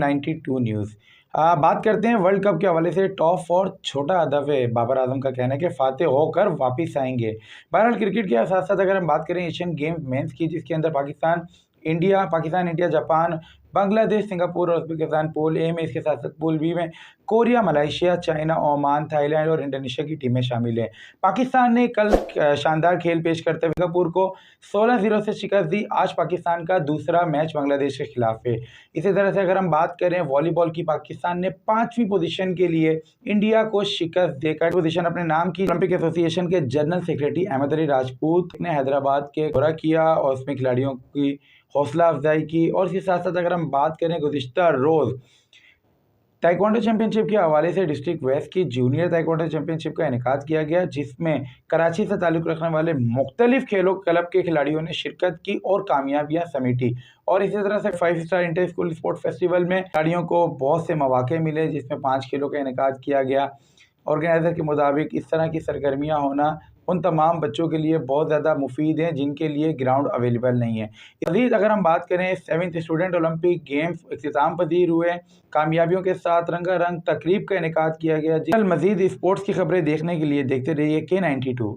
K92 news. बात करते हैं वर्ल्ड कप के हवाले से। टॉप और छोटा हदफ है, बाबर आजम का कहना है कि फातेह होकर वापस आएंगे। बहरहाल क्रिकेट के साथ साथ अगर हम बात करें एशियन गेम्स मेंस की, जिसके अंदर Pakistan India Japan Bangladesh Singapore और उज्बेकिस्तान पूल ए में, इसके साथ साथ पूल बी में Korea Malaysia China Oman Thailand और इंडोनेशिया की टीमें शामिल हैं। पाकिस्तान ने कल शानदार खेल पेश करते हुए सिंगापुर को 16-0 से शिकस्त दी। आज पाकिस्तान का दूसरा मैच बांग्लादेश के खिलाफ है। इसी तरह से अगर हम बात करें वॉलीबॉल की, पाकिस्तान ने 5वीं पोजीशन के लिए इंडिया को शिकस्त देकर पोजीशन अपने नाम की। ओलंपिक एसोसिएशन के जनरल सेक्रेटरी अहमद अली राजपूत ने हैदराबाद के दौरा किया और उसमें खिलाड़ियों की हौसला अफजाई की। और इसके साथ साथ अगर हम बात करें गुज़िश्ता रोज़ ताइक्वांडो चैंपियनशिप के हवाले से डिस्ट्रिक्ट वेस्ट की जूनियर ताइक्वांडो चैंपियनशिप का इनेकाद किया गया, जिसमें कराची से ताल्लुक़ रखने वाले मुख्तलिफ खेलों क्लब के खिलाड़ियों ने शिरकत की और कामयाबियां समेटी। और इसी तरह से 5 star inter school sport festival में खिलाड़ियों को बहुत से मौके मिले, जिसमें 5 खेलों का इनेकाद किया गया। ऑर्गेनाइज़र के मुताबिक इस तरह की सरगर्मियाँ होना उन तमाम बच्चों के लिए बहुत ज़्यादा मुफीद हैं जिनके लिए ग्राउंड अवेलेबल नहीं है। मज़ीद अगर हम बात करें 7th स्टूडेंट ओलंपिक गेम्स इख्तिताम पजीर हुए, कामयाबियों के साथ रंगारंग तकरीब का इनेकाद किया गया। मज़ीद स्पोर्ट्स की खबरें देखने के लिए देखते रहिए K92।